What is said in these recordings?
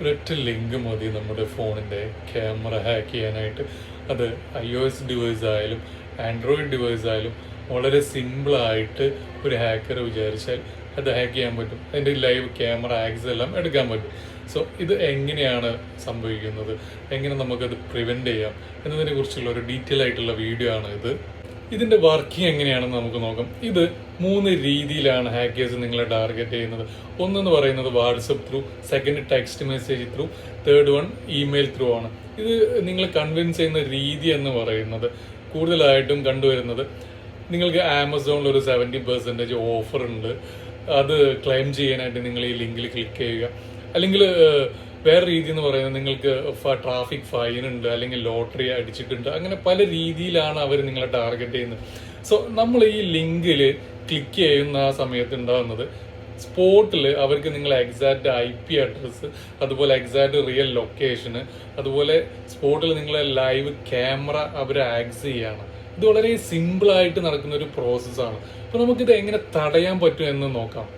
ഒരൊറ്റ ലിങ്ക് മതി നമ്മുടെ ഫോണിൻ്റെ ക്യാമറ ഹാക്ക് ചെയ്യാനായിട്ട്. അത് iOS ഡിവൈസ് ആയാലും ആൻഡ്രോയിഡ് ഡിവൈസ് ആയാലും വളരെ സിമ്പിളായിട്ട് ഒരു ഹാക്കർ വിചാരിച്ചാൽ അത് ഹാക്ക് ചെയ്യാൻ പറ്റും. അതിൻ്റെ ലൈവ് ക്യാമറ ആക്സസ് എല്ലാം എടുക്കാൻ പറ്റും. സോ ഇത് എങ്ങനെയാണ് സംഭവിക്കുന്നത്, എങ്ങനെ നമുക്കത് പ്രിവെൻറ്റ് ചെയ്യാം എന്നതിനെ കുറിച്ചുള്ള ഒരു ഡീറ്റെയിൽ ആയിട്ടുള്ള വീഡിയോ ആണ് ഇത്. ഇതിൻ്റെ വർക്കിംഗ് എങ്ങനെയാണെന്ന് നമുക്ക് നോക്കാം. ഇത് 3 രീതിയിലാണ് ഹാക്കേഴ്സ് നിങ്ങളെ ടാർഗറ്റ് ചെയ്യുന്നത്. ഒന്നെന്ന് പറയുന്നത് WhatsApp through, second text message through, third one email through ആണ്. ഇത് നിങ്ങളെ കൺവിൻസ് ചെയ്യുന്ന രീതി എന്ന് പറയുന്നത് കൂടുതലായിട്ടും കണ്ടുവരുന്നത്, നിങ്ങൾക്ക് ആമസോണിൽ ഒരു 70% ഓഫർ ഉണ്ട്, അത് ക്ലെയിം ചെയ്യാനായിട്ട് നിങ്ങൾ ഈ ലിങ്കിൽ ക്ലിക്ക് ചെയ്യുക. അല്ലെങ്കിൽ വേറെ രീതി എന്ന് പറയുന്നത് നിങ്ങൾക്ക് ട്രാഫിക് ഫൈൻ ഉണ്ട്, അല്ലെങ്കിൽ ലോട്ടറി അടിച്ചിട്ടുണ്ട്, അങ്ങനെ പല രീതിയിലാണ് അവർ നിങ്ങളെ ടാർഗറ്റ് ചെയ്യുന്നത്. സോ നമ്മൾ ഈ ലിങ്കിൽ ക്ലിക്ക് ചെയ്യുന്ന ആ സമയത്ത് ഉണ്ടാകുന്നത് സ്പോട്ടിൽ അവർക്ക് നിങ്ങളെ എക്സാക്റ്റ് IP അഡ്രസ്സ്, അതുപോലെ എക്സാക്റ്റ് റിയൽ ലൊക്കേഷന്, അതുപോലെ സ്പോട്ടിൽ നിങ്ങളെ ലൈവ് ക്യാമറ അവർ ആക്സസ് ചെയ്യാണ്. ഇത് വളരെ സിമ്പിളായിട്ട് നടക്കുന്ന ഒരു പ്രോസസ്സാണ്. അപ്പോൾ നമുക്കിത് എങ്ങനെ തടയാൻ പറ്റും എന്ന് നോക്കാം.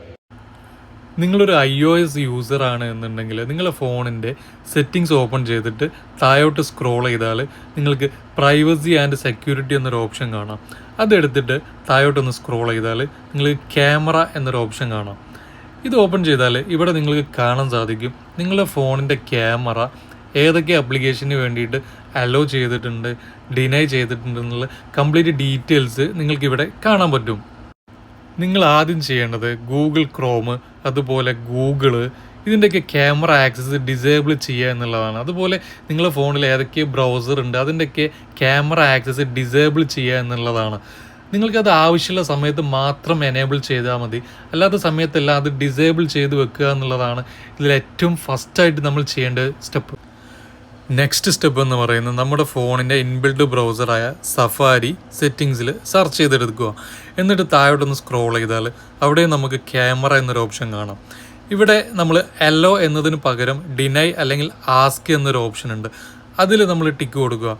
നിങ്ങളൊരു iOS യൂസറാണ് എന്നുണ്ടെങ്കിൽ നിങ്ങളുടെ ഫോണിൻ്റെ സെറ്റിങ്സ് ഓപ്പൺ ചെയ്തിട്ട് താഴോട്ട് സ്ക്രോൾ ചെയ്താൽ നിങ്ങൾക്ക് പ്രൈവസി ആൻഡ് സെക്യൂരിറ്റി എന്നൊരു ഓപ്ഷൻ കാണാം. അതെടുത്തിട്ട് താഴോട്ടൊന്ന് സ്ക്രോൾ ചെയ്താൽ നിങ്ങൾക്ക് ക്യാമറ എന്നൊരു ഓപ്ഷൻ കാണാം. ഇത് ഓപ്പൺ ചെയ്താൽ ഇവിടെ നിങ്ങൾക്ക് കാണാൻ സാധിക്കും നിങ്ങളുടെ ഫോണിൻ്റെ ക്യാമറ ഏതൊക്കെ ആപ്ലിക്കേഷന് വേണ്ടിയിട്ട് അലോ ചെയ്തിട്ടുണ്ട്, ഡിനൈ ചെയ്തിട്ടുണ്ട് എന്നുള്ള കംപ്ലീറ്റ് ഡീറ്റെയിൽസ് നിങ്ങൾക്കിവിടെ കാണാൻ പറ്റും. നിങ്ങൾ ആദ്യം ചെയ്യേണ്ടത് ഗൂഗിൾ ക്രോം, അതുപോലെ ഗൂഗിള്, ഇതിൻ്റെയൊക്കെ ക്യാമറ ആക്സസ് ഡിസേബിൾ ചെയ്യുക എന്നുള്ളതാണ്. അതുപോലെ നിങ്ങളുടെ ഫോണിൽ ഏതൊക്കെ ബ്രൗസർ ഉണ്ട് അതിൻ്റെയൊക്കെ ക്യാമറ ആക്സസ് ഡിസേബിൾ ചെയ്യുക എന്നുള്ളതാണ്. നിങ്ങൾക്കത് ആവശ്യമുള്ള സമയത്ത് മാത്രം എനേബിൾ ചെയ്താൽ മതി, അല്ലാത്ത സമയത്തെല്ലാം അത് ഡിസേബിൾ ചെയ്ത് വെക്കുക എന്നുള്ളതാണ് ഇതിൽ ഏറ്റവും ഫസ്റ്റായിട്ട് നമ്മൾ ചെയ്യേണ്ട സ്റ്റെപ്പ്. നെക്സ്റ്റ് സ്റ്റെപ്പ് എന്ന് പറയുന്നത് നമ്മുടെ ഫോണിൻ്റെ ഇൻബിൽഡ് ബ്രൗസറായ സഫാരി സെറ്റിങ്സിൽ സെർച്ച് ചെയ്തെടുക്കുക. എന്നിട്ട് താഴോട്ടൊന്ന് സ്ക്രോൾ ചെയ്താൽ അവിടെ നമുക്ക് ക്യാമറ എന്നൊരു ഓപ്ഷൻ കാണാം. ഇവിടെ നമ്മൾ അലോ എന്നതിന് പകരം ഡിനൈ അല്ലെങ്കിൽ ആസ്ക് എന്നൊരു ഓപ്ഷൻ ഉണ്ട്, അതിൽ നമ്മൾ ടിക്ക് കൊടുക്കുക.